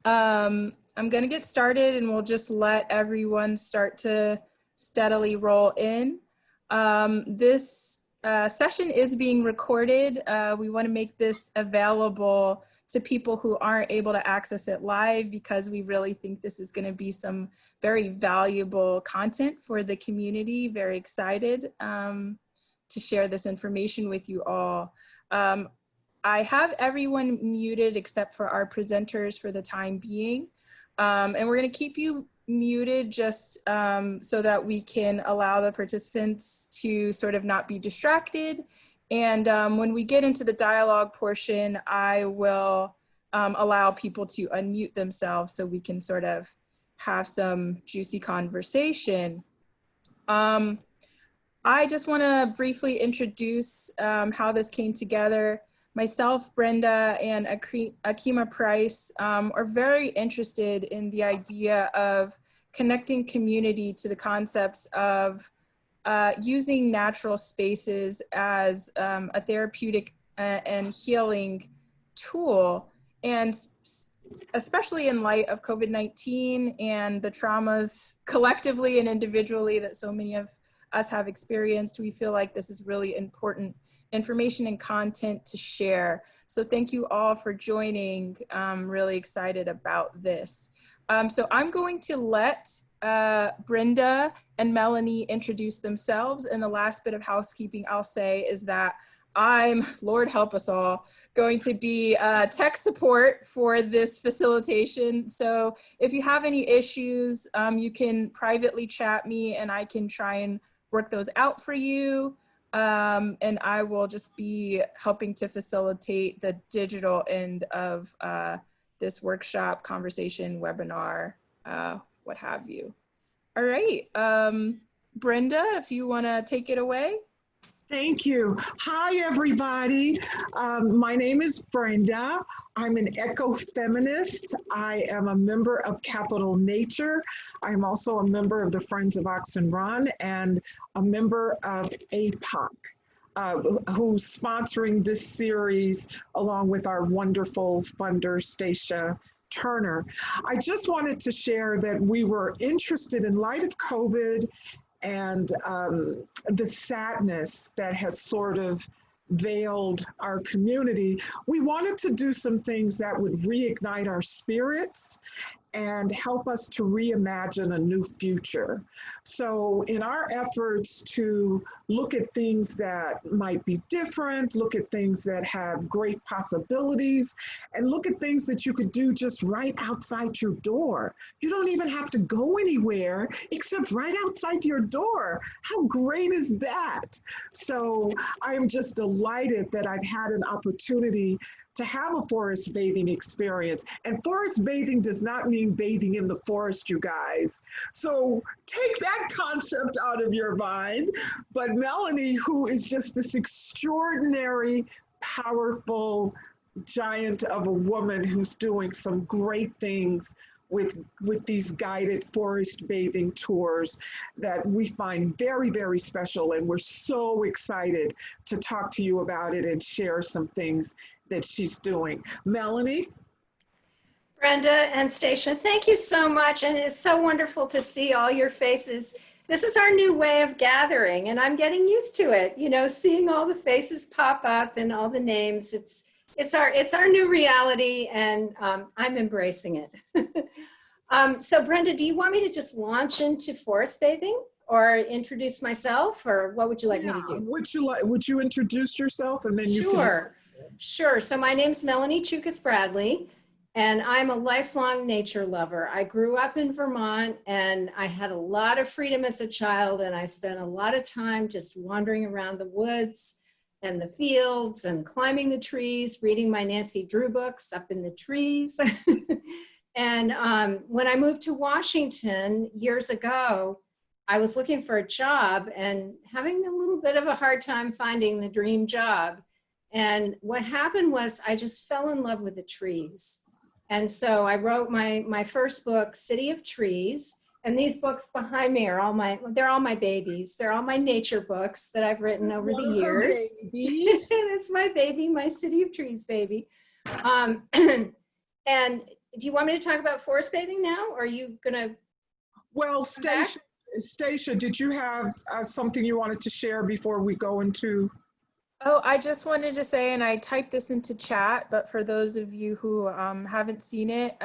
I'm going to get started and we'll just let everyone start to steadily roll in. This session is being recorded. We want to make this available to people who aren't able to access it live because we really think this is going to be some very valuable content for the community. Very excited to share this information with you all. I have everyone muted except for our presenters for the time being. And we're going to keep you muted just so that we can allow the participants to sort of not be distracted. And when we get into the dialogue portion, I will allow people to unmute themselves so we can sort of have some juicy conversation. I just want to briefly introduce how this came together. Myself, Brenda, and Akima Price are very interested in the idea of connecting community to the concepts of using natural spaces as a therapeutic and healing tool. And especially in light of COVID-19 and the traumas collectively and individually that so many of us have experienced, we feel like this is really important information and content to share. So thank you all for joining. I'm really excited about this. So I'm going to let Brenda and Melanie introduce themselves. And the last bit of housekeeping I'll say is that I'm, Lord help us all, going to be tech support for this facilitation. So if you have any issues, you can privately chat me and I can try and work those out for you. And I will just be helping to facilitate the digital end of this workshop, conversation, webinar, what have you. All right, Brenda, if you want to take it away. Thank you. Hi, everybody. My name is Brenda. I'm an ecofeminist. I am a member of Capital Nature. I'm also a member of the Friends of Oxen Run and a member of APOC, who's sponsoring this series along with our wonderful funder, Stacia Turner. I just wanted to share that we were interested in light of COVID and the sadness that has sort of veiled our community. We wanted to do some things that would reignite our spirits and help us to reimagine a new future. So in our efforts to look at things that might be different, look at things that have great possibilities, and look at things that you could do just right outside your door. You don't even have to go anywhere except right outside your door. How great is that? So I'm just delighted that I've had an opportunity to have a forest bathing experience. And forest bathing does not mean bathing in the forest, you guys. So take that concept out of your mind. But Melanie, who is just this extraordinary, powerful giant of a woman who's doing some great things with these guided forest bathing tours that we find very, very special. And we're so excited to talk to you about it and share some things that she's doing. Melanie? Brenda and Stacia, thank you so much. And it's so wonderful to see all your faces. This is our new way of gathering and I'm getting used to it. You know, seeing all the faces pop up and all the names, it's our new reality and I'm embracing it. So Brenda, do you want me to just launch into forest bathing or introduce myself or what would you like me to do? Would you introduce yourself and then you Sure. So my name's Melanie Choukas-Bradley and I'm a lifelong nature lover. I grew up in Vermont and I had a lot of freedom as a child and I spent a lot of time just wandering around the woods and the fields and climbing the trees, reading my Nancy Drew books up in the trees. And when I moved to Washington years ago, I was looking for a job and having a little bit of a hard time finding the dream job. And what happened was I just fell in love with the trees. And so I wrote my first book, City of Trees. And these books behind me are they're all my babies. They're all my nature books that I've written over the years. It's my baby, my City of Trees baby. And do you want me to talk about forest bathing now? Or are you gonna Well, come back? Stacia, did you have something you wanted to share before we go into? Oh, I just wanted to say, and I typed this into chat, but for those of you who haven't seen it,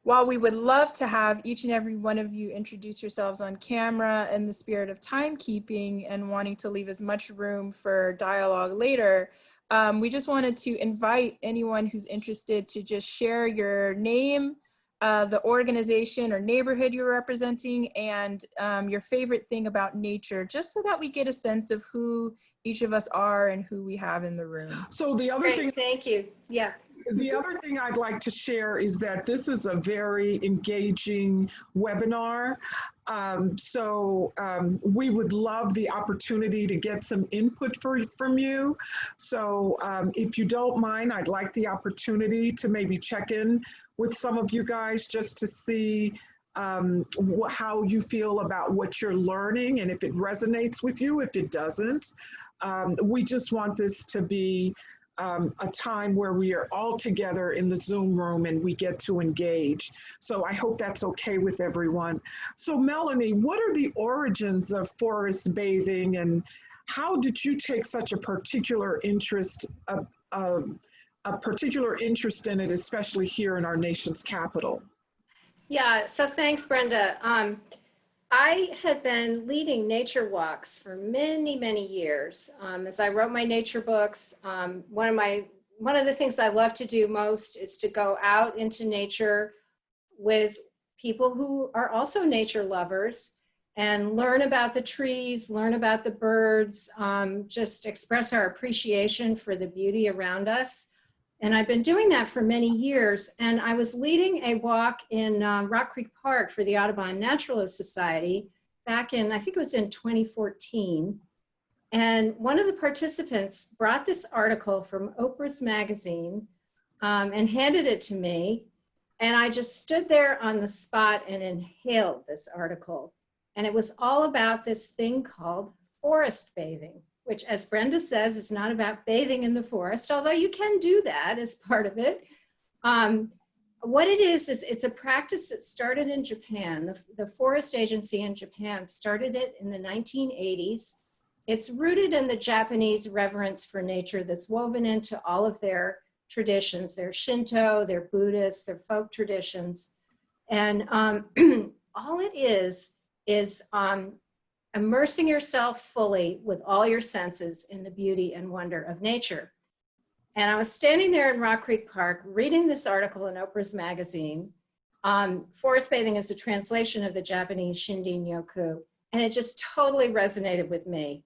while we would love to have each and every one of you introduce yourselves on camera in the spirit of timekeeping and wanting to leave as much room for dialogue later, we just wanted to invite anyone who's interested to just share your name, the organization or neighborhood you're representing, and your favorite thing about nature, just so that we get a sense of who each of us are and who we have in the room. So the other Great, thing, thank you. Yeah. the other thing I'd like to share is that this is a very engaging webinar. We would love the opportunity to get some input from you. So if you don't mind, I'd like the opportunity to maybe check in with some of you guys just to see how you feel about what you're learning and if it resonates with you. If it doesn't, we just want this to be a time where we are all together in the Zoom room and we get to engage. So I hope that's okay with everyone. So Melanie, what are the origins of forest bathing, and how did you take such a particular interest in it, especially here in our nation's capital? Yeah, so thanks, Brenda. I had been leading nature walks for many, many years. As I wrote my nature books, one of the things I love to do most is to go out into nature with people who are also nature lovers and learn about the trees, learn about the birds, just express our appreciation for the beauty around us. And I've been doing that for many years. And I was leading a walk in Rock Creek Park for the Audubon Naturalist Society back in, I think it was in 2014. And one of the participants brought this article from Oprah's magazine and handed it to me. And I just stood there on the spot and inhaled this article. And it was all about this thing called forest bathing, which, as Brenda says, is not about bathing in the forest, although you can do that as part of it. What it is it's a practice that started in Japan. The Forest Agency in Japan started it in the 1980s. It's rooted in the Japanese reverence for nature that's woven into all of their traditions, their Shinto, their Buddhist, their folk traditions. And all it is immersing yourself fully with all your senses in the beauty and wonder of nature. And I was standing there in Rock Creek Park reading this article in Oprah's magazine. Forest bathing is a translation of the Japanese Shindin Yoku, and it just totally resonated with me.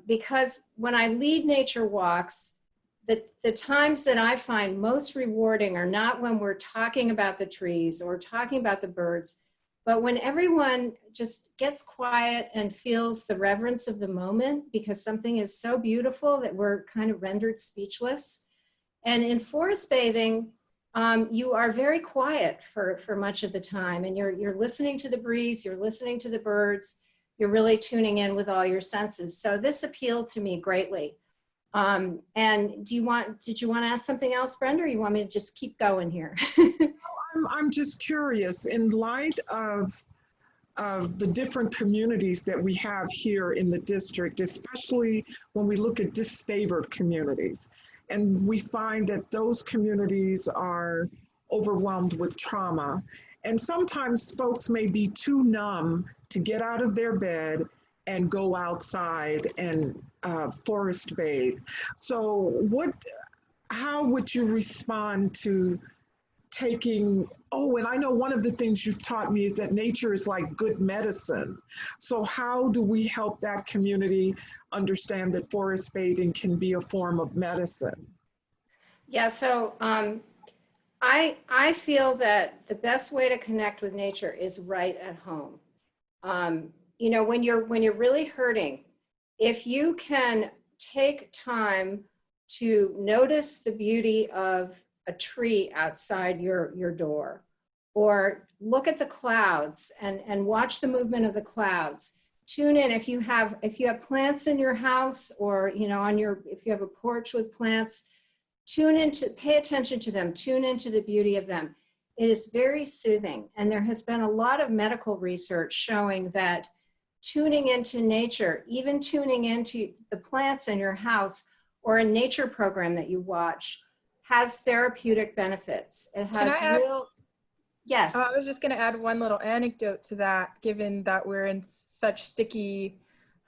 Because when I lead nature walks, the times that I find most rewarding are not when we're talking about the trees or talking about the birds, but when everyone just gets quiet and feels the reverence of the moment, because something is so beautiful that we're kind of rendered speechless. And in forest bathing, you are very quiet for much of the time, and you're listening to the breeze, you're listening to the birds, you're really tuning in with all your senses. So this appealed to me greatly. And did you want to ask something else, Brenda, or you want me to just keep going here? I'm just curious, in light of the different communities that we have here in the district, especially when we look at disfavored communities, and we find that those communities are overwhelmed with trauma. And sometimes folks may be too numb to get out of their bed and go outside and forest bathe. So how would you respond to taking, and I know one of the things you've taught me is that nature is like good medicine. So how do we help that community understand that forest bathing can be a form of medicine? Yeah, so I feel that the best way to connect with nature is right at home. When you're really hurting, if you can take time to notice the beauty of a tree outside your door, or look at the clouds and watch the movement of the clouds. Tune in if you have plants in your house, or if you have a porch with plants. pay attention to them, tune into the beauty of them. It is very soothing. And there has been a lot of medical research showing that tuning into nature, even tuning into the plants in your house or a nature program that you watch, has therapeutic benefits. It has yes. I was just going to add one little anecdote to that, given that we're in such sticky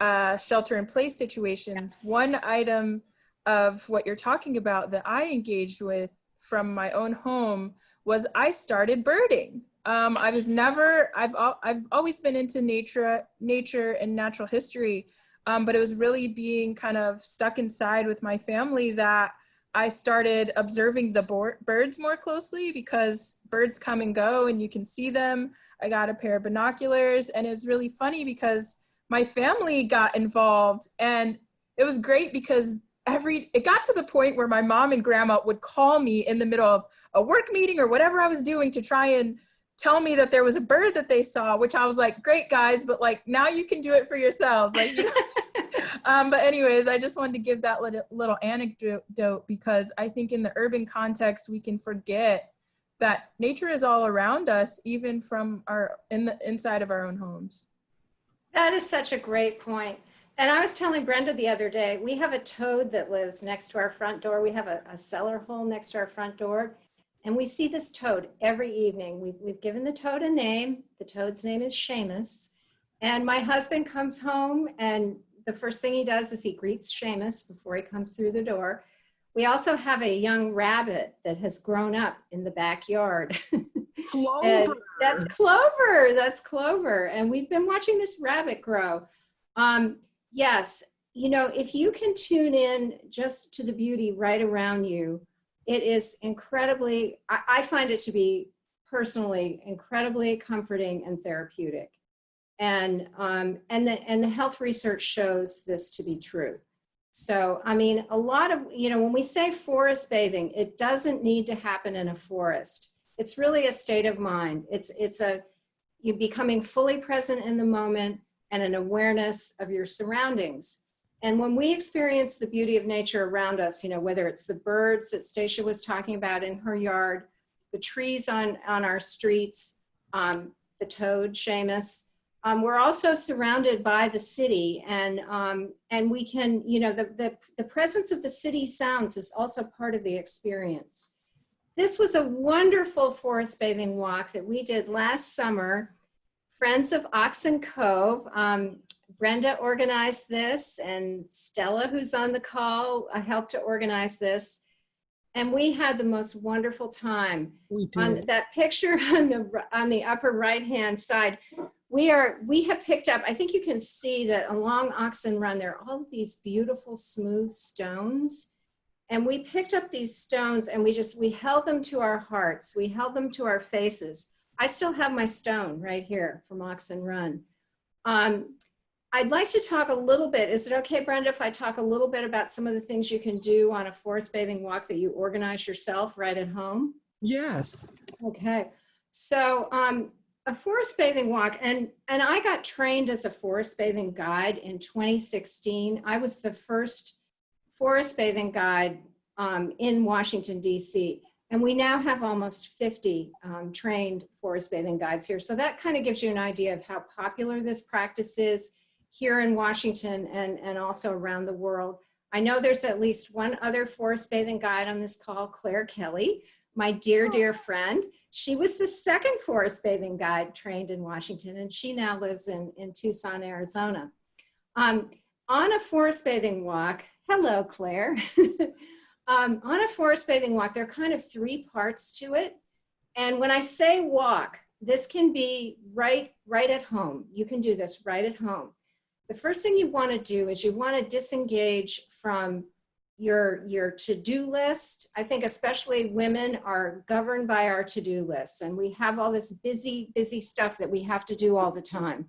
shelter-in-place situations. Yes. One item of what you're talking about that I engaged with from my own home was I started birding. I've always been into nature and natural history, but it was really being kind of stuck inside with my family that I started observing the birds more closely, because birds come and go and you can see them. I got a pair of binoculars, and it's really funny because my family got involved, and it was great because it got to the point where my mom and grandma would call me in the middle of a work meeting or whatever I was doing to try and tell me that there was a bird that they saw, which I was like, great guys, but like now you can do it for yourselves. Like, you know? But anyways, I just wanted to give that little anecdote, because I think in the urban context, we can forget that nature is all around us, even from inside of our own homes. That is such a great point. And I was telling Brenda the other day, we have a toad that lives next to our front door. We have a cellar hole next to our front door. And we see this toad every evening. We've given the toad a name. The toad's name is Seamus. And my husband comes home, and the first thing he does is he greets Seamus before he comes through the door. We also have a young rabbit that has grown up in the backyard. Clover. That's Clover. That's Clover. And we've been watching this rabbit grow. Yes, you know, if you can tune in just to the beauty right around you, it is incredibly, I find it to be personally incredibly comforting and therapeutic. And the health research shows this to be true. So, I mean, a lot of, you know, when we say forest bathing, it doesn't need to happen in a forest. It's really a state of mind. You're becoming fully present in the moment and an awareness of your surroundings. And when we experience the beauty of nature around us, you know, whether it's the birds that Stacia was talking about in her yard, the trees on our streets, the toad, Seamus, we're also surrounded by the city, and we can, you know, the presence of the city sounds is also part of the experience. This was a wonderful forest bathing walk that we did last summer. Friends of Oxen Cove, Brenda organized this, and Stella, who's on the call, helped to organize this. And we had the most wonderful time. We did. On that picture on the upper right-hand side, we have picked up, I think you can see that along Oxen Run, there are all of these beautiful smooth stones. And we picked up these stones and we held them to our hearts. We held them to our faces. I still have my stone right here from Oxen Run. I'd like to talk a little bit, is it okay, Brenda, if I talk a little bit about some of the things you can do on a forest bathing walk that you organize yourself right at home? Yes. Okay, so a forest bathing walk, and I got trained as a forest bathing guide in 2016. I was the first forest bathing guide in Washington, DC. And we now have almost 50 trained forest bathing guides here. So that kind of gives you an idea of how popular this practice is here in Washington and also around the world. I know there's at least one other forest bathing guide on this call, Claire Kelly, my dear, dear friend. She was the second forest bathing guide trained in Washington, and she now lives in Tucson, Arizona. On a forest bathing walk, hello, Claire. On a forest bathing walk, there are kind of three parts to it. And when I say walk, this can be right at home. You can do this right at home. The first thing you want to do is you want to disengage from your to-do list. I think especially women are governed by our to-do lists, and we have all this busy stuff that we have to do all the time.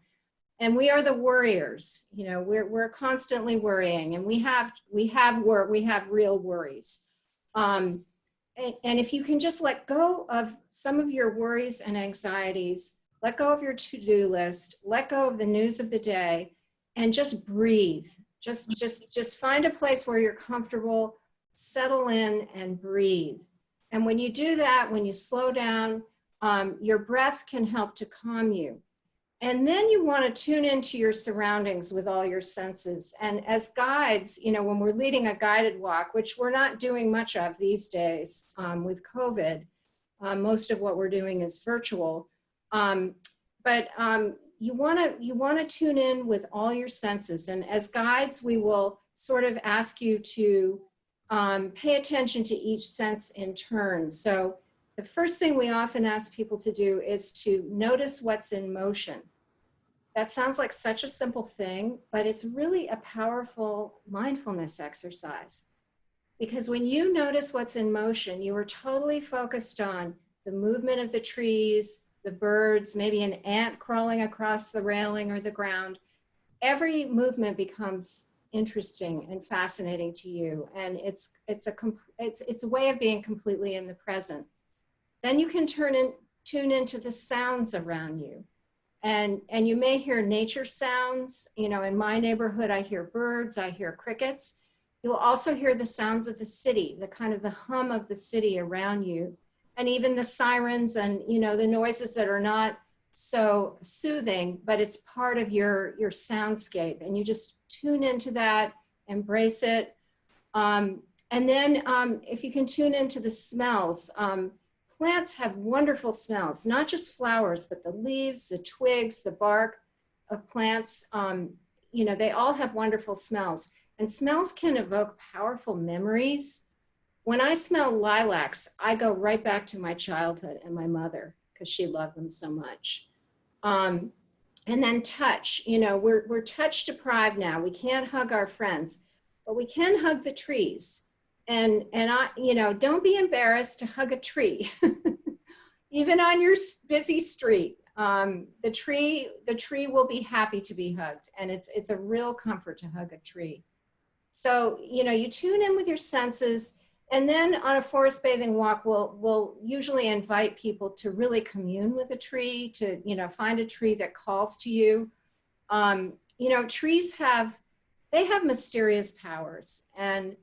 And we are the worriers. You know, we're constantly worrying, and we have real worries. And if you can just let go of some of your worries and anxieties, let go of your to-do list, let go of the news of the day, and just breathe. Just find a place where you're comfortable. settle in, and breathe. And when you do that, when you slow down, your breath can help to calm you. And then you want to tune into your surroundings with all your senses. And as guides, you know, when we're leading a guided walk, which we're not doing much of these days with COVID, most of what we're doing is virtual. But you want to tune in with all your senses. And as guides, we will sort of ask you to pay attention to each sense in turn. So the first thing we often ask people to do is to notice what's in motion. That sounds like such a simple thing, but it's really a powerful mindfulness exercise. Because when you notice what's in motion, you are totally focused on the movement of the trees, the birds, maybe an ant crawling across the railing or the ground. Every movement becomes interesting and fascinating to you. And it's a way of being completely in the present. Then you can tune into the sounds around you. And you may hear nature sounds. You know, in my neighborhood, I hear birds, I hear crickets. You'll also hear the sounds of the city, the kind of the hum of the city around you, and even the sirens and, you know, the noises that are not so soothing, but it's part of your soundscape. And you just tune into that, embrace it. And then if you can tune into the smells, plants have wonderful smells, not just flowers, but the leaves, the twigs, the bark of plants. You know, they all have wonderful smells. And smells can evoke powerful memories. When I smell lilacs, I go right back to my childhood and my mother, because she loved them so much. And then touch, you know, we're touch deprived now. We can't hug our friends, but we can hug the trees. And I, you know, don't be embarrassed to hug a tree, even on your busy street. The tree will be happy to be hugged, and it's a real comfort to hug a tree. So, you know, you tune in with your senses, and then on a forest bathing walk, we'll usually invite people to really commune with a tree, to, you know, find a tree that calls to you. You know, trees have mysterious powers, and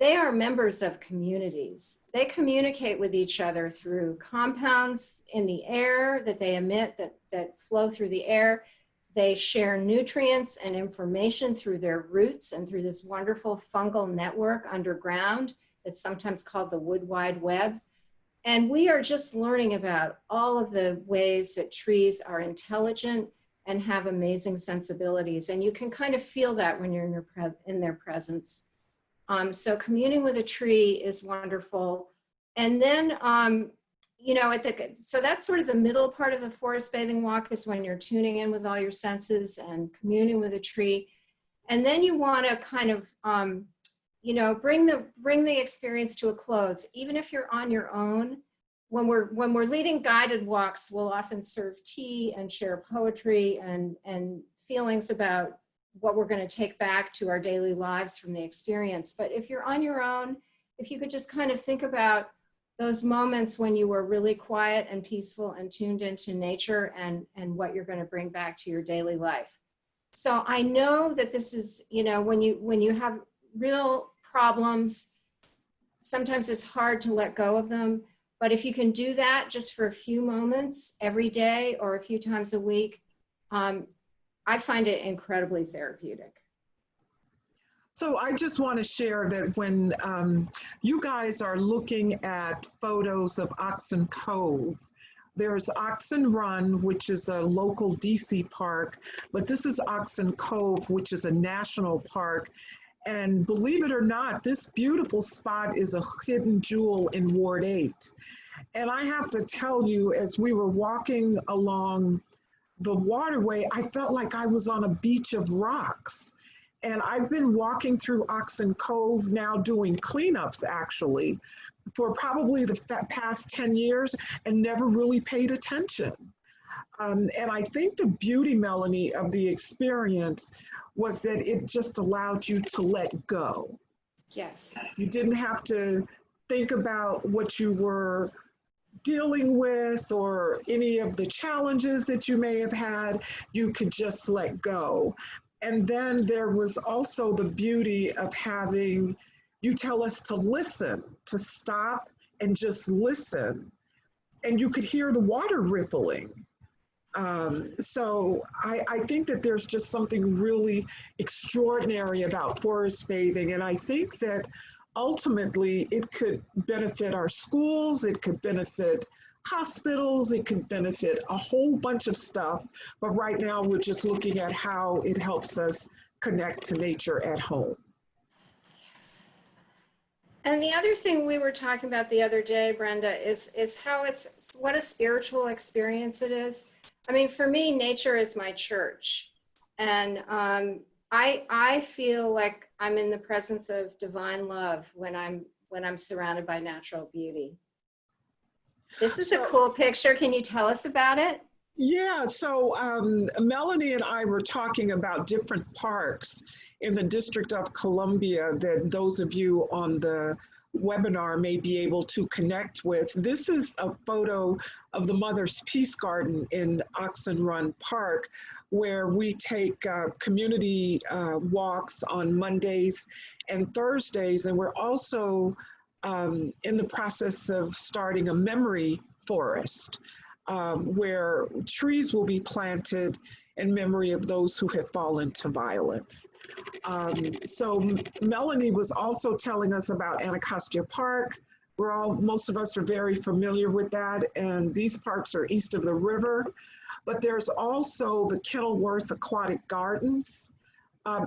they are members of communities. They communicate with each other through compounds in the air that they emit, that flow through the air. They share nutrients and information through their roots and through this wonderful fungal network underground that's sometimes called the Wood Wide Web. And we are just learning about all of the ways that trees are intelligent and have amazing sensibilities. And you can kind of feel that when you're in their presence. So communing with a tree is wonderful. And then, you know, so that's sort of the middle part of the forest bathing walk, is when you're tuning in with all your senses and communing with a tree. And then you want to kind of, you know, bring the experience to a close. Even if you're on your own, when we're leading guided walks, we'll often serve tea and share poetry and feelings about what we're going to take back to our daily lives from the experience. But if you're on your own, if you could just kind of think about those moments when you were really quiet and peaceful and tuned into nature, and what you're going to bring back to your daily life. So I know that this is, you know, when you have real problems, sometimes it's hard to let go of them. But if you can do that just for a few moments every day or a few times a week, I find it incredibly therapeutic. So I just want to share that when you guys are looking at photos of Oxen Cove, there's Oxen Run, which is a local DC park, but this is Oxen Cove, which is a national park. And believe it or not, this beautiful spot is a hidden jewel in Ward 8. And I have to tell you, as we were walking along the waterway, I felt like I was on a beach of rocks. And I've been walking through Oxen Cove now, doing cleanups actually, for probably the past 10 years, and never really paid attention. And I think the beauty, Melanie, of the experience was that it just allowed you to let go. Yes. You didn't have to think about what you were dealing with or any of the challenges that you may have had. You could just let go. And then there was also the beauty of having you tell us to listen, to stop and just listen. And you could hear the water rippling. So I think that there's just something really extraordinary about forest bathing. And I think that ultimately it could benefit our schools, it could benefit hospitals, it could benefit a whole bunch of stuff. But right now we're just looking at how it helps us connect to nature at home. Yes. And the other thing we were talking about the other day, Brenda, is how what a spiritual experience it is. I mean, for me, nature is my church. And I feel like I'm in the presence of divine love when I'm surrounded by natural beauty. This is a cool picture. Can you tell us about it? Yeah, so Melanie and I were talking about different parks in the District of Columbia that those of you on the webinar may be able to connect with. This is a photo of the Mother's Peace Garden in Oxen Run Park, where we take community walks on Mondays and Thursdays, and we're also in the process of starting a memory forest where trees will be planted in memory of those who have fallen to violence. So Melanie was also telling us about Anacostia Park. Most of us are very familiar with that, and these parks are east of the river. But there's also the Kenilworth Aquatic Gardens.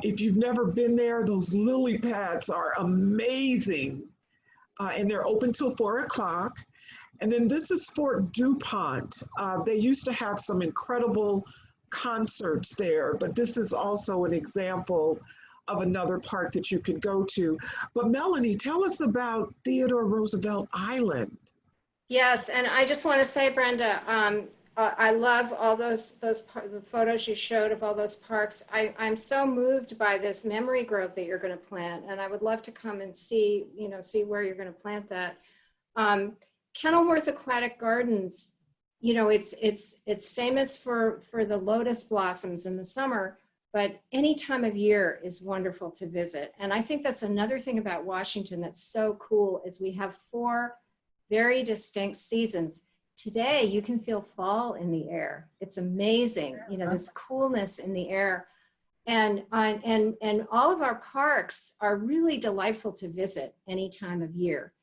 If you've never been there, those lily pads are amazing, and they're open till 4 o'clock. And then this is Fort DuPont. They used to have some incredible concerts there, but this is also an example of another park that you could go to. But Melanie, tell us about Theodore Roosevelt Island. Yes, and I just want to say, Brenda, I love all the photos you showed of all those parks. I'm so moved by this memory grove that you're going to plant, and I would love to come and see where you're going to plant that. Kenilworth Aquatic Gardens, it's famous for the lotus blossoms in the summer, but any time of year is wonderful to visit. And I think that's another thing about Washington that's so cool is we have 4 very distinct seasons. Today, you can feel fall in the air. It's amazing, this coolness in the air. And all of our parks are really delightful to visit any time of year.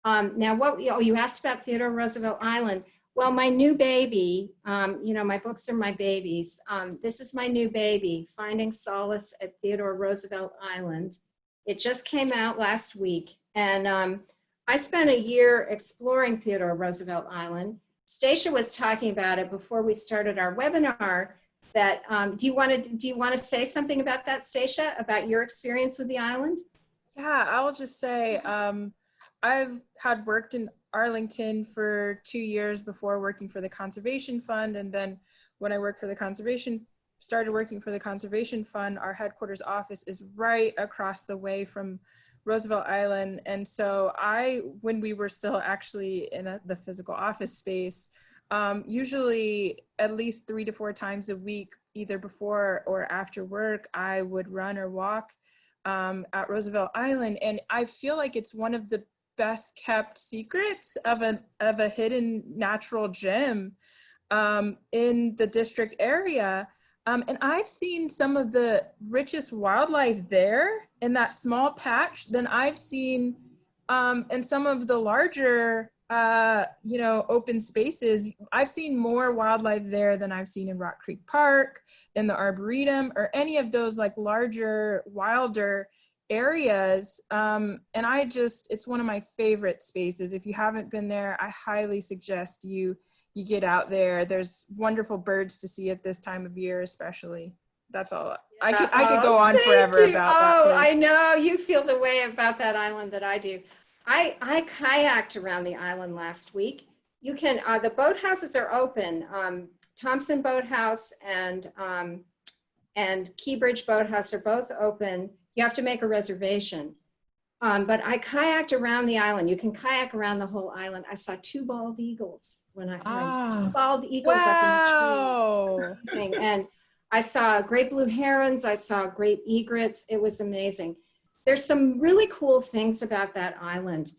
Now, you asked about Theodore Roosevelt Island. Well, my new baby, my books are my babies. This is my new baby, Finding Solace at Theodore Roosevelt Island. It just came out last week. And I spent a year exploring Theodore Roosevelt Island. Stacia was talking about it before we started our webinar. That do you want to say something about that, Stacia, about your experience with the island? Yeah, I'll just say I've had worked in Arlington for 2 years before working for the Conservation Fund, and then when I started working for the Conservation Fund, our headquarters office is right across the way from Roosevelt Island. And so when we were still actually in the physical office space, usually at least 3 to 4 times a week, either before or after work, I would run or walk at Roosevelt Island. And I feel like it's one of the best kept secrets of a hidden natural gem in the district area. And I've seen some of the richest wildlife there in that small patch than I've seen in some of the larger, open spaces. I've seen more wildlife there than I've seen in Rock Creek Park, in the Arboretum, or any of those like larger, wilder areas. And it's one of my favorite spaces. If you haven't been there, I highly suggest you get out there. There's wonderful birds to see at this time of year, especially. That's all. I could go on forever about that place. I know you feel the way about that island that I do. I kayaked around the island last week. You can, the boathouses are open. Thompson Boathouse and Keybridge Boathouse are both open. You have to make a reservation. But I kayaked around the island. You can kayak around the whole island. I saw 2 bald eagles two bald eagles up in the tree. And I saw great blue herons. I saw great egrets. It was amazing. there's some really cool things about that island.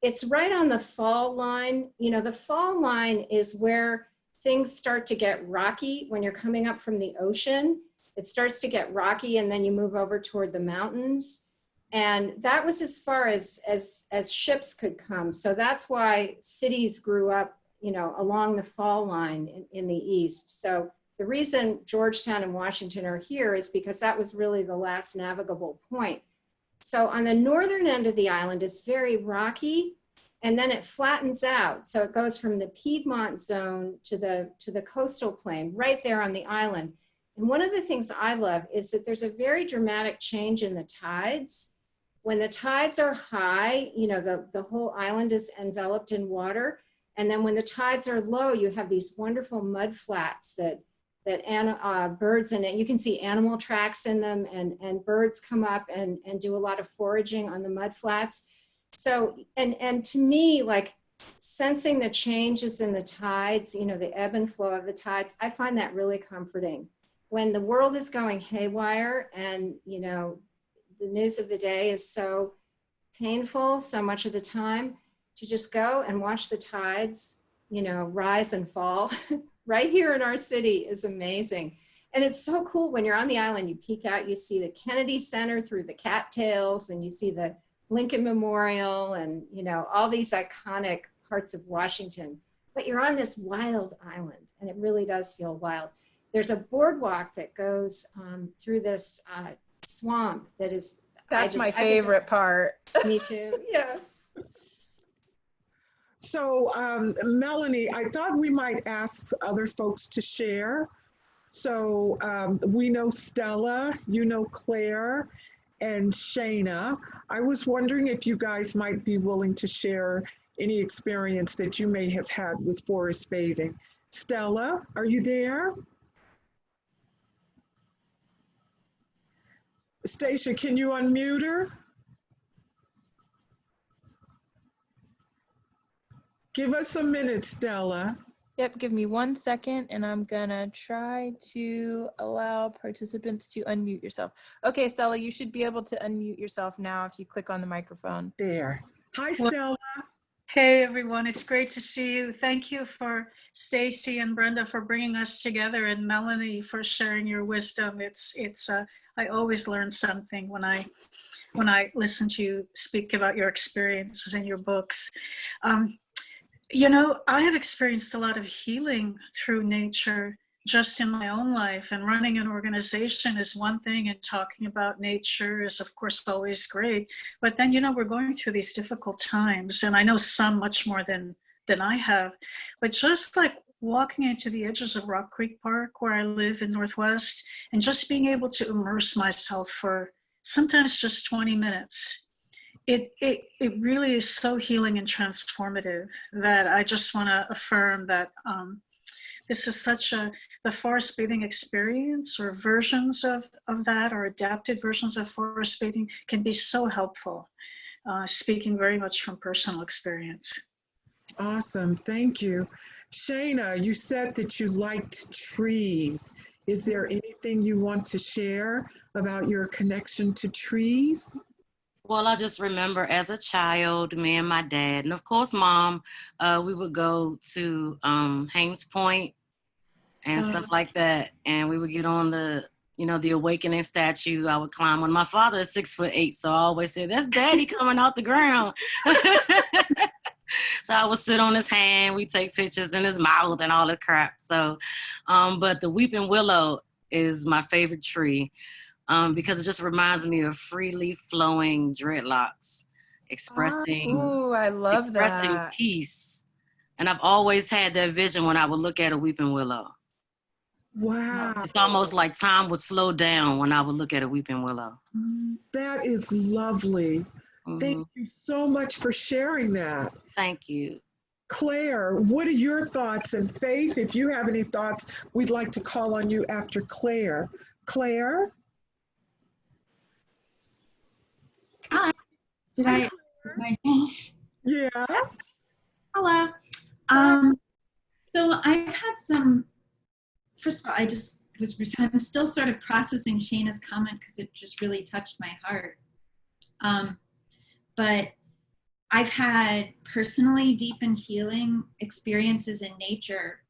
It's right on the fall line. You know, the fall line is where things start to get rocky when you're coming up from the ocean. It starts to get rocky and then you move over toward the mountains. And that was as far as ships could come. So that's why cities grew up, you know, along the fall line in the east. So the reason Georgetown and Washington are here is because that was really the last navigable point. So on the northern end of the island, it's very rocky, and then it flattens out. So it goes from the Piedmont zone to the coastal plain right there on the island. And one of the things I love is that there's a very dramatic change in the tides. When the tides are high, you know, the whole island is enveloped in water. And then when the tides are low, you have these wonderful mud flats that birds in it, you can see animal tracks in them, and birds come up and do a lot of foraging on the mud flats. So, and to me, like sensing the changes in the tides, you know, the ebb and flow of the tides, I find that really comforting. When the world is going haywire and, you know, the news of the day is so painful so much of the time, to just go and watch the tides, you know, rise and fall right here in our city is amazing. And it's so cool when you're on the island, you peek out, you see the Kennedy Center through the cattails, and you see the Lincoln Memorial and, you know, all these iconic parts of Washington. But you're on this wild island, and it really does feel wild. There's a boardwalk that goes through this swamp that is... That's my favorite part. Me too, yeah. So, Melanie, I thought we might ask other folks to share. So we know Stella, you know Claire, and Shayna. I was wondering if you guys might be willing to share any experience that you may have had with forest bathing. Stella, are you there? Stacia, can you unmute her? Give us a minute, Stella. Yep, give me 1 second and I'm gonna try to allow participants to unmute yourself. Okay, Stella, you should be able to unmute yourself now if you click on the microphone. There. Hi, Well, Stella. hey, everyone. It's great to see you. Thank you for Stacy and Brenda for bringing us together, and Melanie for sharing your wisdom. I always learn something when I listen to you speak about your experiences in your books. You know, I have experienced a lot of healing through nature just in my own life, and running an organization is one thing, and talking about nature is of course always great. But then, you know, we're going through these difficult times, and I know some much more than I have, but just like walking into the edges of Rock Creek Park where I live in Northwest, and just being able to immerse myself for sometimes just 20 minutes. It really is so healing and transformative that I just want to affirm that this is the forest bathing experience, or versions of that, or adapted versions of forest bathing, can be so helpful, speaking very much from personal experience. Awesome, thank you. Shayna, you said that you liked trees. Is there anything you want to share about your connection to trees? Well, I just remember as a child, me and my dad, and of course Mom, we would go to Hames Point and stuff like that. And we would get on the awakening statue. I would climb on. My father is 6'8", so I always said, "That's Daddy coming out the ground." So I would sit on his hand, we take pictures in his mouth and all that crap. So, but the weeping willow is my favorite tree. Because it just reminds me of freely flowing dreadlocks, expressing I love that. peace. And I've always had that vision when I would look at a weeping willow. Wow. It's almost like time would slow down when I would look at a weeping willow. That is lovely. Mm-hmm. Thank you so much for sharing that. Thank you. Claire, what are your thoughts? And Faith, if you have any thoughts, we'd like to call on you after Claire. Claire? Hi. Did I myself? Yes. Hello. So I've had some, first of all, I'm still sort of processing Shayna's comment because it just really touched my heart. But I've had personally deep and healing experiences in nature,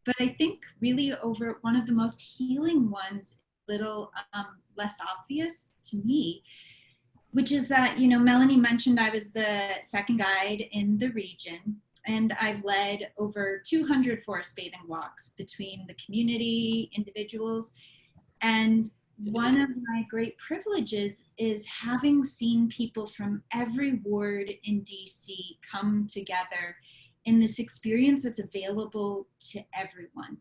but I think really over one of the most healing ones, little less obvious to me, which is that, you know, Melanie mentioned I was the second guide in the region, and I've led over 200 forest bathing walks between the community, individuals, and one of my great privileges is having seen people from every ward in DC come together in this experience that's available to everyone.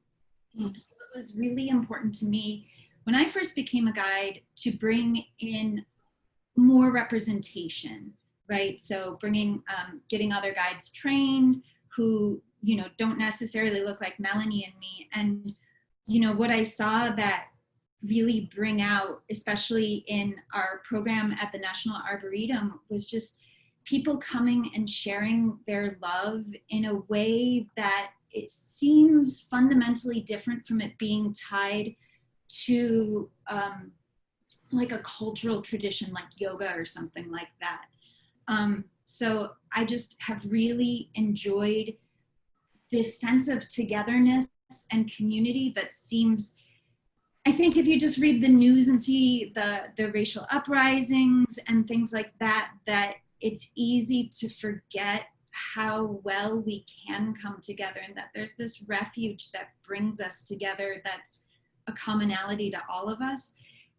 So it was really important to me when I first became a guide to bring in more representation, right? So bringing, getting other guides trained who, you know, don't necessarily look like Melanie and me. And, you know, what I saw that really bring out, especially in our program at the National Arboretum, was just people coming and sharing their love in a way that it seems fundamentally different from it being tied to like a cultural tradition like yoga or something like that. So I just have really enjoyed this sense of togetherness and community that seems, I think if you just read the news and see the racial uprisings and things like that, that it's easy to forget how well we can come together, and that there's this refuge that brings us together that's a commonality to all of us.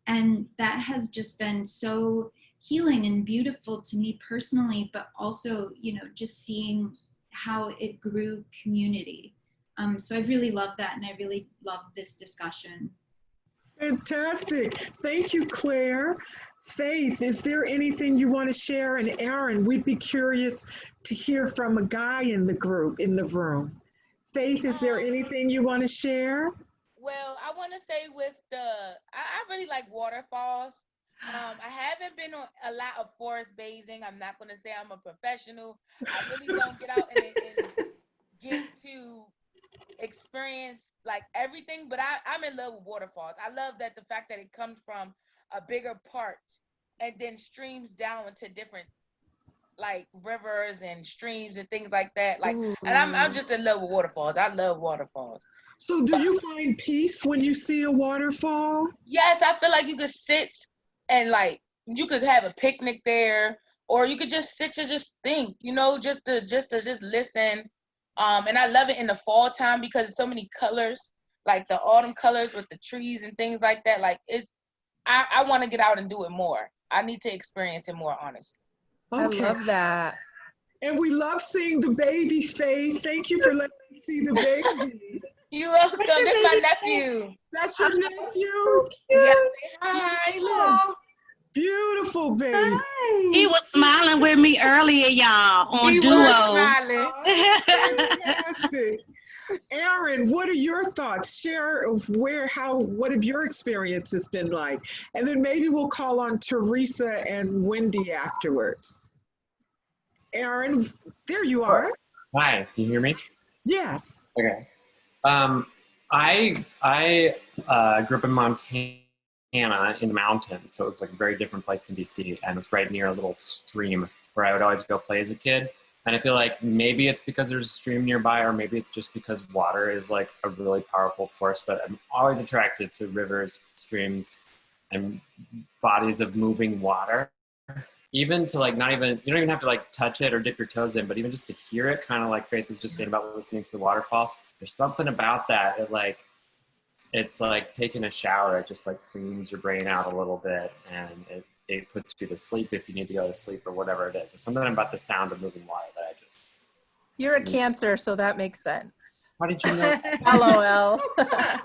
And that has just been so healing and beautiful to me personally, but also, you know, just seeing how it grew community. So I really love that, and I really love this discussion. Fantastic. Thank you, Claire. Faith, is there anything you want to share? And Aaron, we'd be curious to hear from a guy in the group, in the room. Faith, is there anything you want to share? Well, I want to say with I really like waterfalls. I haven't been on a lot of forest bathing. I'm not going to say I'm a professional. I really don't get out and get to experience like everything, but I'm in love with waterfalls. I love that the fact that it comes from a bigger part and then streams down into different like rivers and streams and things like that. Like, and I'm just in love with waterfalls. I love waterfalls. So do you find peace when you see a waterfall? Yes, I feel like you could sit and like you could have a picnic there, or you could just sit to just think, you know, just to listen. And I love it in the fall time because it's so many colors, like the autumn colors with the trees and things like that. Like I want to get out and do it more. I need to experience it more, honestly. Okay. I love that. And we love seeing the baby, Faith. Thank you for letting me see the baby. You're welcome. That's my nephew. That's your nephew? Yes, say hi. Look. Beautiful, baby. He was smiling with me earlier, y'all, on He Duo. was smiling. Fantastic. Aaron, what are your thoughts? Share of what have your experiences been like? And then maybe we'll call on Teresa and Wendy afterwards. Aaron, there you are. Hi, can you hear me? Yes. Okay. I grew up in Montana in the mountains, so it was like a very different place than DC, and it was right near a little stream where I would always go play as a kid. And I feel like maybe it's because there's a stream nearby, or maybe it's just because water is like a really powerful force, but I'm always attracted to rivers, streams, and bodies of moving water. Even to like you don't even have to like touch it or dip your toes in, but even just to hear it, kind of like Faith was just saying about listening to the waterfall, there's something about that. It's like taking a shower. It just like cleans your brain out a little bit, and it puts you to sleep if you need to go to sleep or whatever it is. There's something about the sound of moving water that I just... You're a Cancer, so that makes sense. How did you know? LOL.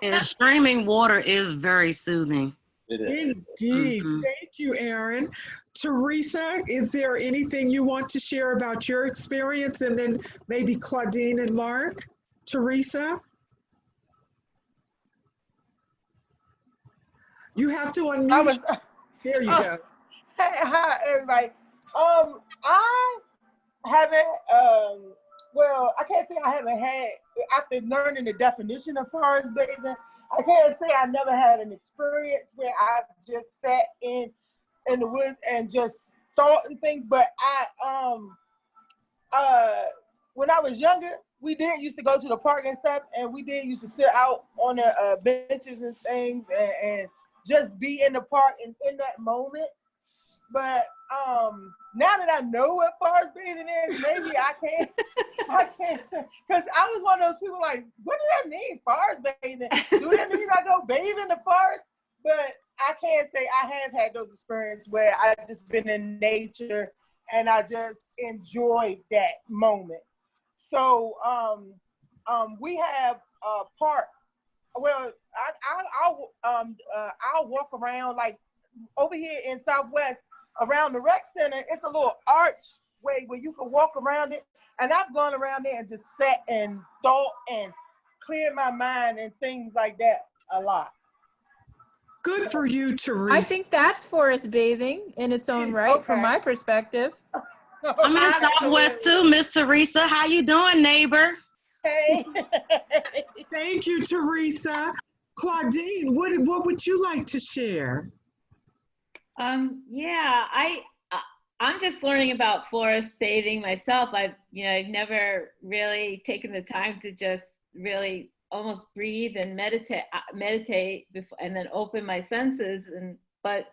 And streaming water is very soothing. It is. Indeed. Thank you, Aaron. Teresa, is there anything you want to share about your experience? And then maybe Claudine and Mark. Teresa? You have to unmute. There you go. Hey, hi, everybody. I haven't, well, I can't say I haven't had, after learning the definition of forest bathing, I can't say I never had an experience where I just sat in the woods and just thought and things. But when I was younger, we did used to go to the park and stuff, and we did used to sit out on the benches and things, and just be in the park and in that moment. But now that I know what forest bathing is, maybe I can't, because I was one of those people like, what does that mean, forest bathing? Do that mean I go bathe in the forest? But I can't say I have had those experiences where I've just been in nature and I just enjoyed that moment. So we have a park. Well, I'll walk around like over here in Southwest around the rec center. It's a little archway where you can walk around it, and I've gone around there and just sat and thought and cleared my mind and things like that a lot. Good for you, Teresa. I think that's forest bathing in its own right, from my perspective. I'm in Southwest too, Miss Teresa. How you doing, neighbor? Hey. Thank you, Teresa. Claudine, what would you like to share? Yeah, I'm just learning about forest bathing myself. I've never really taken the time to just really almost breathe and meditate before, and then open my senses. But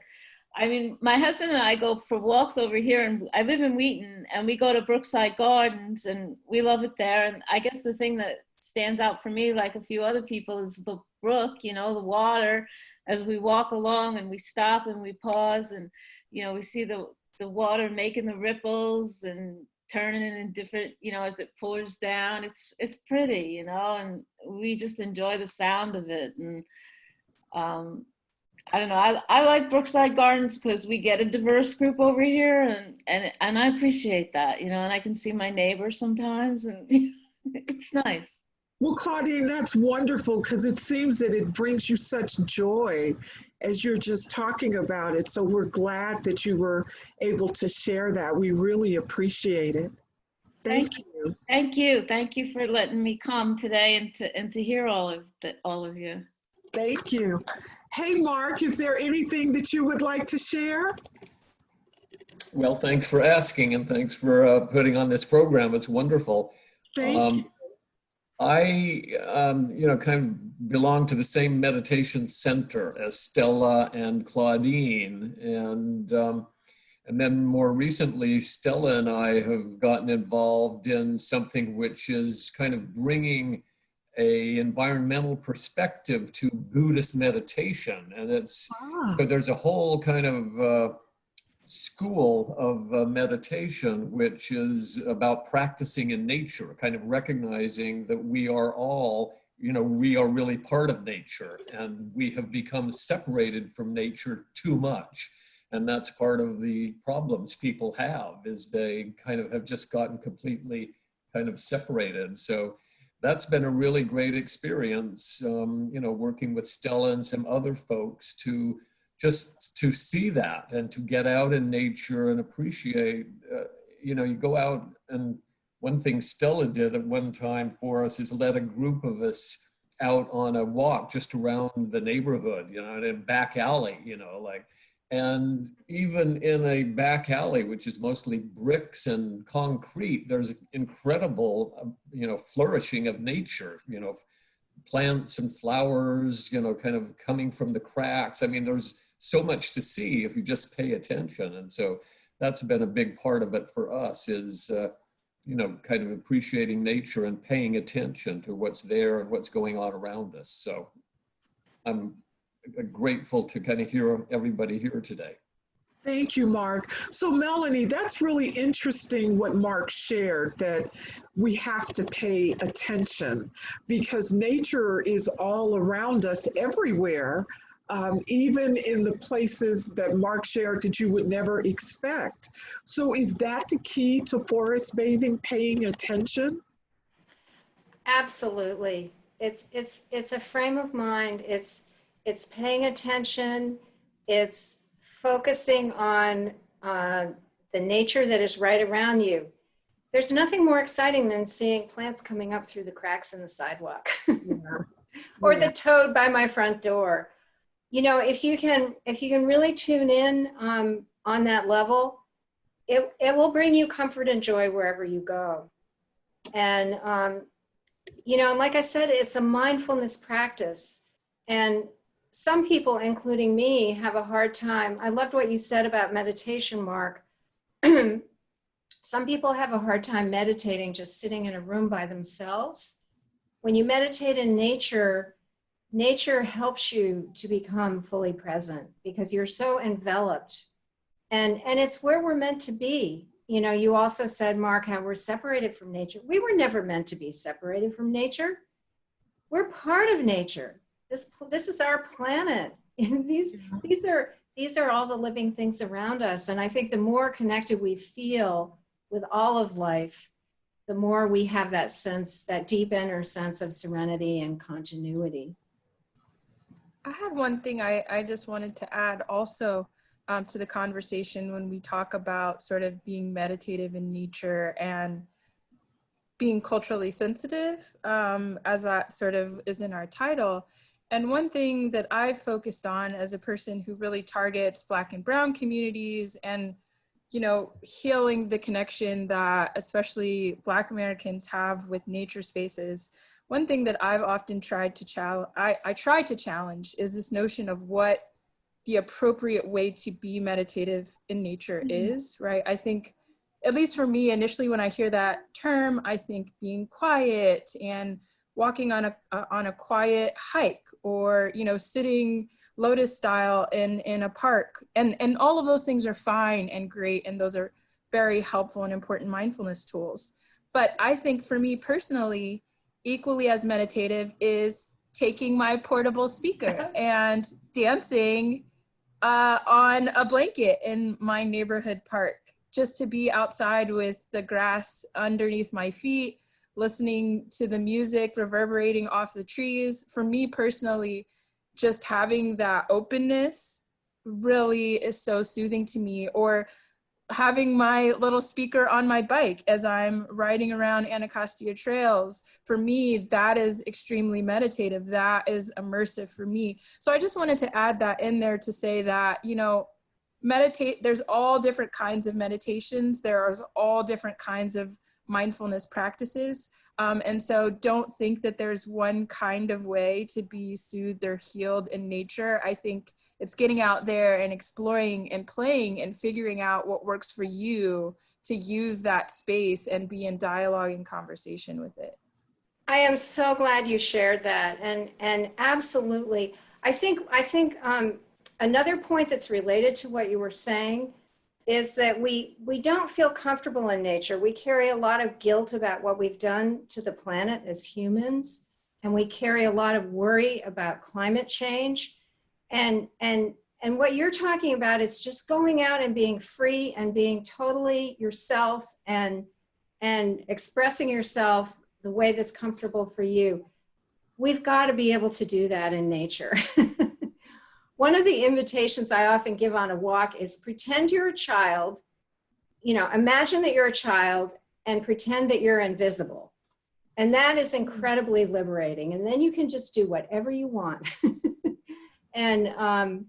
I mean, my husband and I go for walks over here, and I live in Wheaton, and we go to Brookside Gardens, and we love it there. And I guess the thing that stands out for me, like a few other people, is the brook, the water, as we walk along and we stop and we pause, and we see the water making the ripples and turning in different, as it pours down. It's pretty, and we just enjoy the sound of it. And I don't know, I like Brookside Gardens because we get a diverse group over here, and I appreciate that, and I can see my neighbors sometimes, and it's nice. Well, Claudine, that's wonderful, because it seems that it brings you such joy as you're just talking about it. So we're glad that you were able to share that. We really appreciate it. Thank you. Thank you. Thank you for letting me come today and to hear all of you. Thank you. Hey, Mark, is there anything that you would like to share? Well, thanks for asking, and thanks for putting on this program. It's wonderful. Thank you. I, kind of belong to the same meditation center as Stella and Claudine, and then more recently, Stella and I have gotten involved in something which is kind of bringing a environmental perspective to Buddhist meditation, and so there's a whole kind of school of meditation which is about practicing in nature, kind of recognizing that we are all, we are really part of nature, and we have become separated from nature too much. And that's part of the problems people have, is they kind of have just gotten completely kind of separated. So that's been a really great experience, working with Stella and some other folks to see that, and to get out in nature and appreciate, you go out, and one thing Stella did at one time for us is let a group of us out on a walk just around the neighborhood, in a back alley, and even in a back alley, which is mostly bricks and concrete, there's incredible, flourishing of nature, plants and flowers, kind of coming from the cracks. I mean, there's so much to see if you just pay attention. And so that's been a big part of it for us, is, kind of appreciating nature and paying attention to what's there and what's going on around us. So I'm grateful to kind of hear everybody here today. Thank you, Mark. So Melanie, that's really interesting what Mark shared, that we have to pay attention, because nature is all around us everywhere, even in the places that Mark shared that you would never expect. So is that the key to forest bathing, paying attention? Absolutely. It's a frame of mind. It's paying attention. It's focusing on the nature that is right around you. There's nothing more exciting than seeing plants coming up through the cracks in the sidewalk, or the toad by my front door. If you can really tune in on that level, it will bring you comfort and joy wherever you go. And, you know, and like I said, it's a mindfulness practice. And some people, including me, have a hard time. I loved what you said about meditation, Mark. Some people have a hard time meditating just sitting in a room by themselves. When you meditate in nature, nature helps you to become fully present because you're so enveloped. And it's where we're meant to be. You know, you also said, Mark, how we're separated from nature. We were never meant to be separated from nature. We're part of nature. This is our planet. And these are all the living things around us. And I think the more connected we feel with all of life, the more we have that sense, that deep inner sense of serenity and continuity. I had one thing I just wanted to add also to the conversation when we talk about sort of being meditative in nature and being culturally sensitive, as that sort of is in our title. And one thing that I've focused on as a person who really targets Black and Brown communities and, you know, healing the connection that especially Black Americans have with nature spaces, one thing that I've often tried to challenge, I try to challenge is this notion of what the appropriate way to be meditative in nature is, right? I think, at least for me, initially when I hear that term, I think being quiet and walking on a quiet hike, or, you know, sitting lotus style in a park, and all of those things are fine and great, and those are very helpful and important mindfulness tools. But I think for me personally, equally as meditative is taking my portable speaker and dancing on a blanket in my neighborhood park, just to be outside with the grass underneath my feet, listening to the music reverberating off the trees. For me personally, just having that openness really is so soothing to me. Or having my little speaker on my bike as I'm riding around Anacostia trails. For me, that is extremely meditative. That is immersive for me. So I just wanted to add that in there to say that, you know, there's all different kinds of meditations. There are all different kinds of mindfulness practices. And so don't think that there's one kind of way to be soothed or healed in nature. I think it's getting out there and exploring and playing and figuring out what works for you to use that space and be in dialogue and conversation with it. I am so glad you shared that. And absolutely. I think another point that's related to what you were saying is that we don't feel comfortable in nature. We carry a lot of guilt about what we've done to the planet as humans, and we carry a lot of worry about climate change. And what you're talking about is just going out and being free and being totally yourself and expressing yourself the way that's comfortable for you. We've got to be able to do that in nature. One of the invitations I often give on a walk is pretend you're a child, you know, imagine that you're a child and pretend that you're invisible. And that is incredibly liberating. And then you can just do whatever you want. And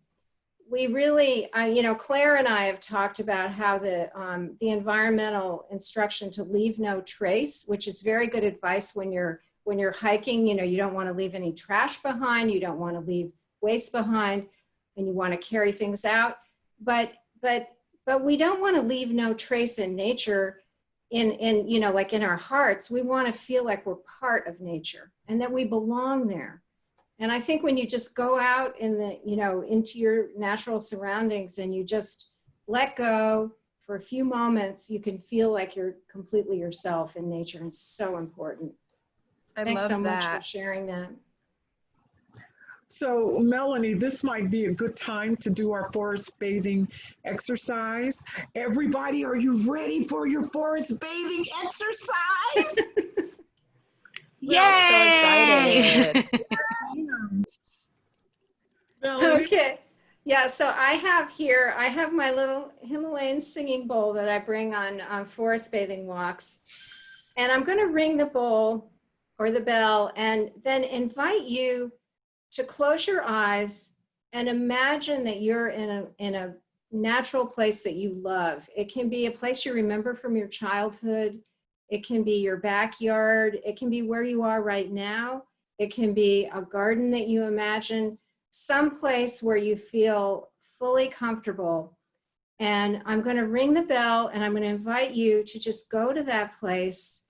we really, you know, Claire and I have talked about how the environmental instruction to leave no trace, which is very good advice when you're hiking. You know, you don't want to leave any trash behind. You don't want to leave waste behind, and you want to carry things out. But we don't want to leave no trace in nature in you know, like in our hearts. We want to feel like we're part of nature and that we belong there. And I think when you just go out in the, you know, into your natural surroundings and you just let go for a few moments, you can feel like you're completely yourself in nature. And it's so important. Thanks so much for sharing that. So Melanie, this might be a good time to do our forest bathing exercise. Everybody, are you ready for your forest bathing exercise? Yay! So excited. Okay. Yeah, so I have my little Himalayan singing bowl that I bring on forest bathing walks. And I'm going to ring the bowl or the bell and then invite you to close your eyes and imagine that you're in a natural place that you love. It can be a place you remember from your childhood. It can be your backyard. It can be where you are right now. It can be a garden that you imagine, some place where you feel fully comfortable. And I'm going to ring the bell and I'm going to invite you to just go to that place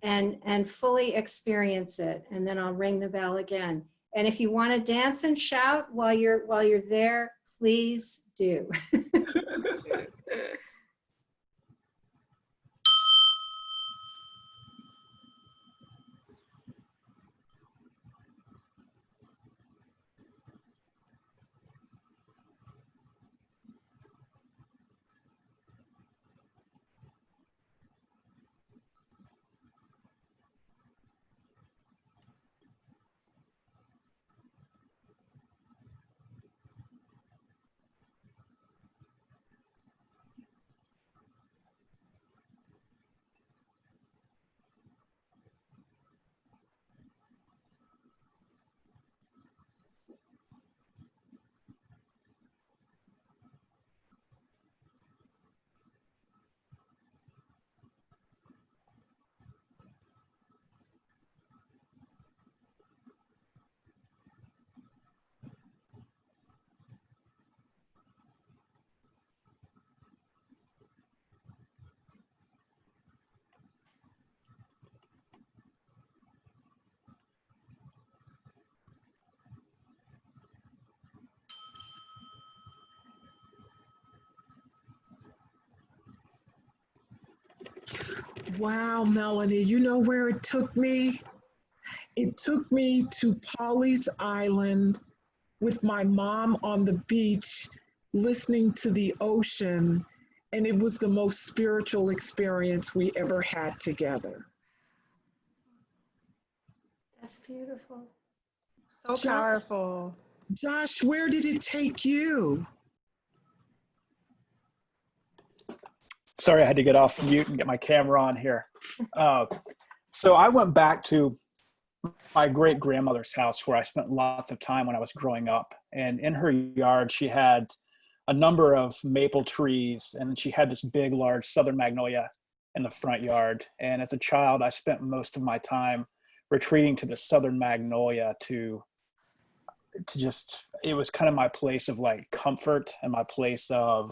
and fully experience it. And then I'll ring the bell again. And if you want to dance and shout while you're there, please do. Wow, Melanie, you know where it took me? It took me to Polly's Island with my mom on the beach, listening to the ocean, and it was the most spiritual experience we ever had together. That's beautiful. So powerful. Josh, where did it take you? Sorry, I had to get off mute and get my camera on here. So I went back to my great grandmother's house where I spent lots of time when I was growing up. And in her yard, she had a number of maple trees, and she had this big, large southern magnolia in the front yard. And as a child, I spent most of my time retreating to the southern magnolia to just, it was kind of my place of like comfort and my place of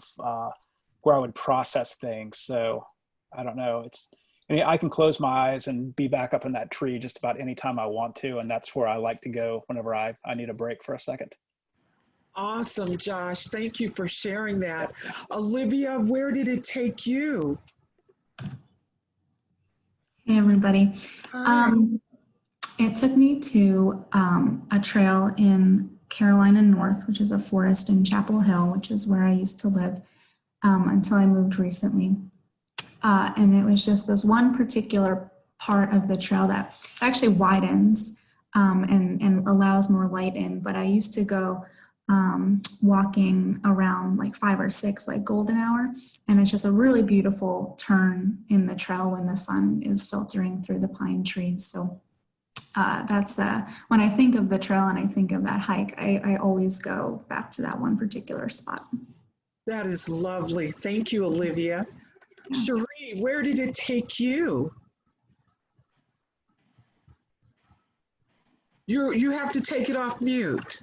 where I would process things. So I don't know, I can close my eyes and be back up in that tree just about any time I want to. And that's where I like to go whenever I need a break for a second. Awesome, Josh. Thank you for sharing that. Olivia, where did it take you? Hey, everybody. It took me to a trail in Carolina North, which is a forest in Chapel Hill, which is where I used to live until I moved recently. And it was just this one particular part of the trail that actually widens and allows more light in. But I used to go walking around like 5 or 6, like golden hour. And it's just a really beautiful turn in the trail when the sun is filtering through the pine trees. So that's when I think of the trail and I think of that hike, I always go back to that one particular spot. That is lovely. Thank you, Olivia. Yeah. Cherie, where did it take you? You have to take it off mute.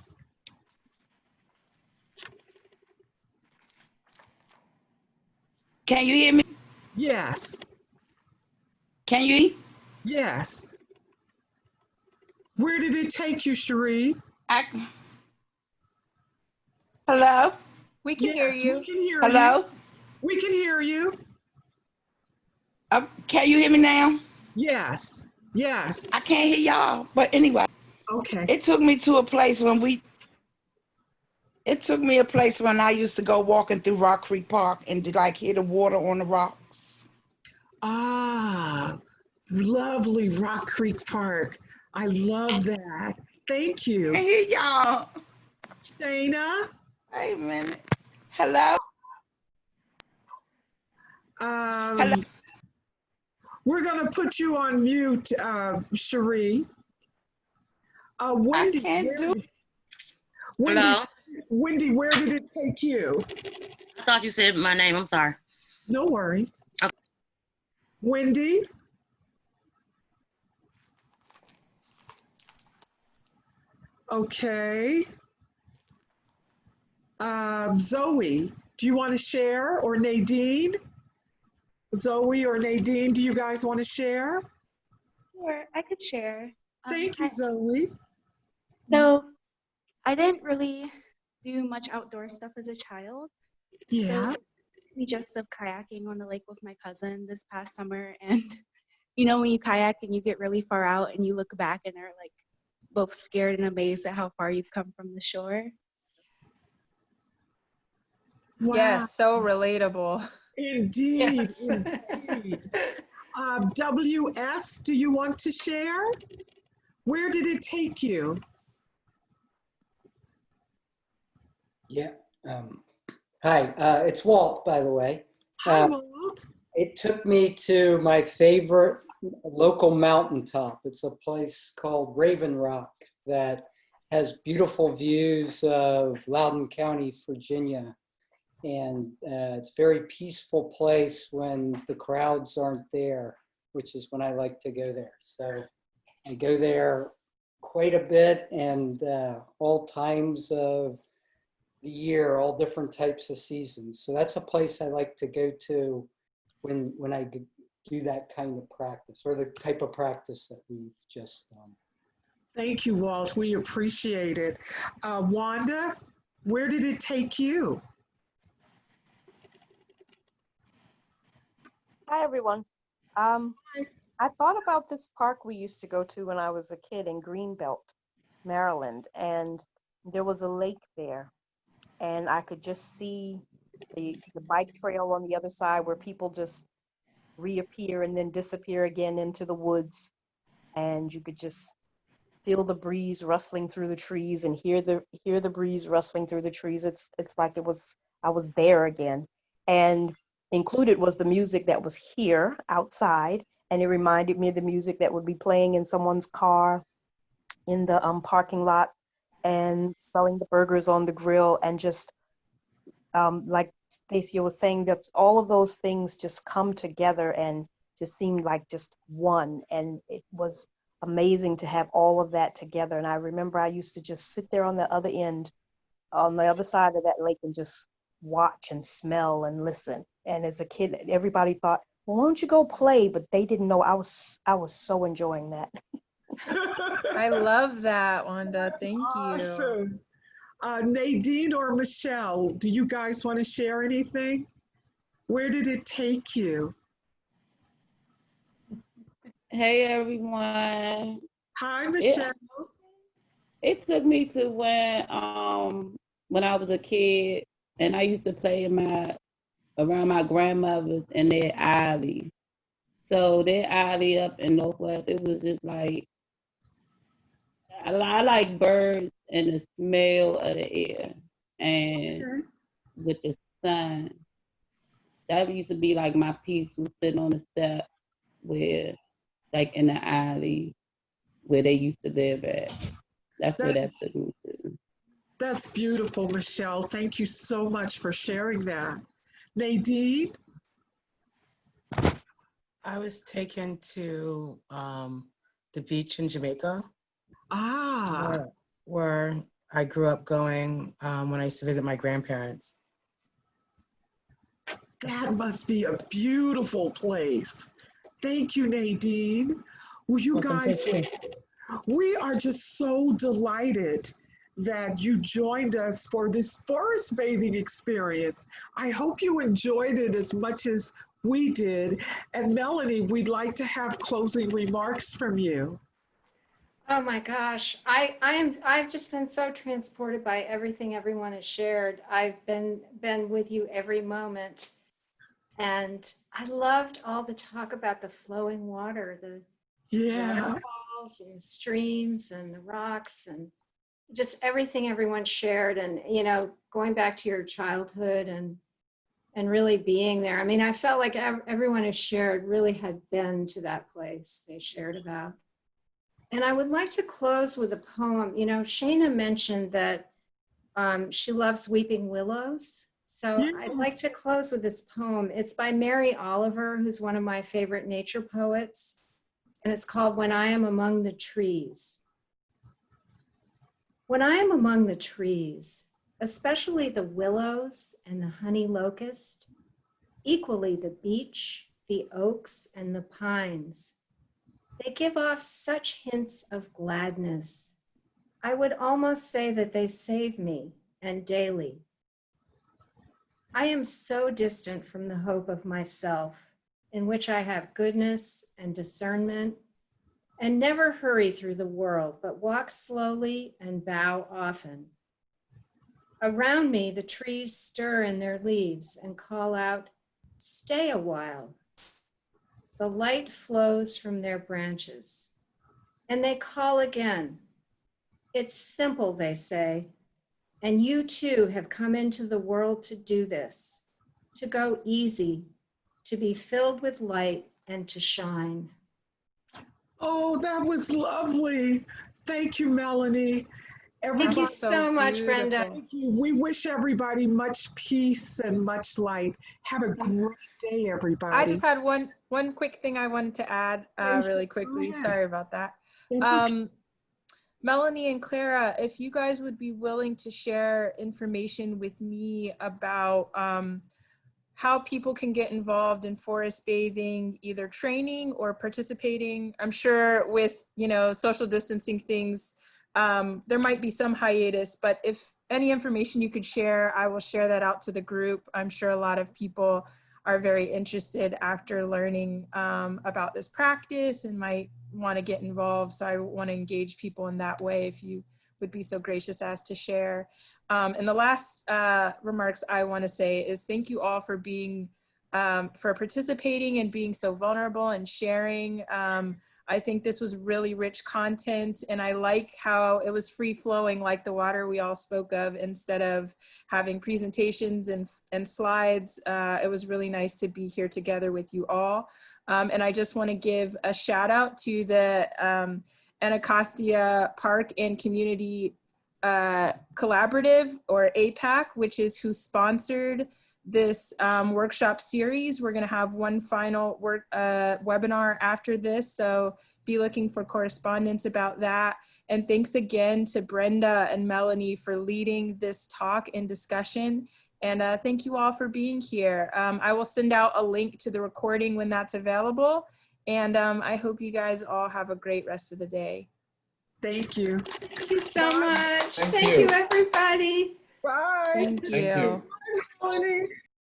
Can you hear me? Yes. Can you hear me? Yes. Where did it take you, Cherie? Hello? We can hear you. We can hear Hello? you. We can hear you. Can you hear me now? Yes. Yes. I can't hear y'all, but anyway. Okay. It took me to a place when I used to go walking through Rock Creek Park and like hear the water on the rocks. Ah, lovely Rock Creek Park. I love that. Thank you. I hear y'all. Shayna? Wait a minute. Hello? Hello? We're going to put you on mute, Cherie. Wendy, I can't do it. Wendy, where did it take you? thought you said my name. I'm sorry. No worries. Okay. Wendy? Okay. Zoe, do you want to share, or Nadine? Zoe or Nadine, do you guys want to share? Sure, I could share. Thank you, Zoe. So I didn't really do much outdoor stuff as a child. Yeah. So we just of kayaking on the lake with my cousin this past summer. And you know, when you kayak and you get really far out and you look back and are like both scared and amazed at how far you've come from the shore. Wow. Yes, so relatable. Indeed, Yes. indeed. WS, do you want to share? Where did it take you? Yeah. Hi, it's Walt, by the way. Hi, Walt. It took me to my favorite local mountaintop. It's a place called Raven Rock that has beautiful views of Loudoun County, Virginia. And it's a very peaceful place when the crowds aren't there, which is when I like to go there. So I go there quite a bit, and all times of the year, all different types of seasons. So that's a place I like to go to when I do that kind of practice, or the type of practice that we've just done. Thank you, Walt. We appreciate it. Wanda, where did it take you? Hi, everyone. I thought about this park we used to go to when I was a kid in Greenbelt, Maryland, and there was a lake there, and I could just see the bike trail on the other side where people just reappear and then disappear again into the woods, and you could just feel the breeze rustling through the trees and hear the breeze rustling through the trees. It's like I was there again, and included was the music that was here outside, and it reminded me of the music that would be playing in someone's car in the parking lot, and smelling the burgers on the grill, and just like Stacia was saying, that all of those things just come together and just seemed like just one, and it was amazing to have all of that together. And I remember I used to just sit there on the other end, on the other side of that lake, and just watch and smell and listen. And as a kid, everybody thought, well, why don't you go play? But they didn't know I was so enjoying that. I love that, Wanda. Thank you. Awesome. Nadine or Michelle, do you guys want to share anything? Where did it take you? Hey, everyone. Hi, Michelle. It took me to when I was a kid, and I used to play around my grandmother's in their alley. So their alley up in Northwest, it was just like, I like birds and the smell of the air, and with the sun. That used to be like my peaceful sitting on the step where, like in the alley where they used to live at. That's where that took me to. That's beautiful, Michelle. Thank you so much for sharing that. Nadine? I was taken to the beach in Jamaica. Where I grew up going when I used to visit my grandparents. That must be a beautiful place. Thank you, Nadine. Well, you guys, we are just so delighted that you joined us for this forest bathing experience. I hope you enjoyed it as much as we did. And Melanie, we'd like to have closing remarks from you. Oh my gosh, I've just been so transported by everything everyone has shared. I've been with you every moment, and I loved all the talk about the flowing water, the waterfalls and the streams and the rocks, and just everything everyone shared. And you know, going back to your childhood and really being there. I mean, I felt like everyone who shared really had been to that place they shared about. And I would like to close with a poem. You know, Shana mentioned that she loves weeping willows. So I'd like to close with this poem. It's by Mary Oliver, who's one of my favorite nature poets, and it's called When I Am Among the Trees. When I am among the trees, especially the willows and the honey locust, equally the beech, the oaks, and the pines, they give off such hints of gladness. I would almost say that they save me, and daily. I am so distant from the hope of myself, in which I have goodness and discernment, and never hurry through the world, but walk slowly and bow often. Around me, the trees stir in their leaves and call out, "Stay a while." The light flows from their branches, and they call again. It's simple, they say, and you too have come into the world to do this, to go easy, to be filled with light and to shine. Oh, that was lovely. Thank you, Melanie. Everybody, Thank you so much, Brenda. Thank you. We wish everybody much peace and much light. Have a great day, everybody. I just had one quick thing I wanted to add really quickly. Sorry about that. Melanie and Clara, if you guys would be willing to share information with me about how people can get involved in forest bathing, either training or participating. I'm sure with, you know, social distancing things, there might be some hiatus, but if any information you could share, I will share that out to the group. I'm sure a lot of people are very interested after learning about this practice and might want to get involved. So I want to engage people in that way if you would be so gracious as to share. And the last remarks I want to say is thank you all for being, for participating and being so vulnerable and sharing. I think this was really rich content, and I like how it was free flowing like the water we all spoke of instead of having presentations and slides. It was really nice to be here together with you all. And I just want to give a shout out to the Anacostia Park and Community Collaborative, or APAC, which is who sponsored this workshop series. We're going to have one final webinar after this, so be looking for correspondence about that. And thanks again to Brenda and Melanie for leading this talk and discussion. And thank you all for being here. I will send out a link to the recording when that's available. And I hope you guys all have a great rest of the day. Thank you. Thank you so much. Thank you, everybody. Bye. Thank you. Bye, Melanie.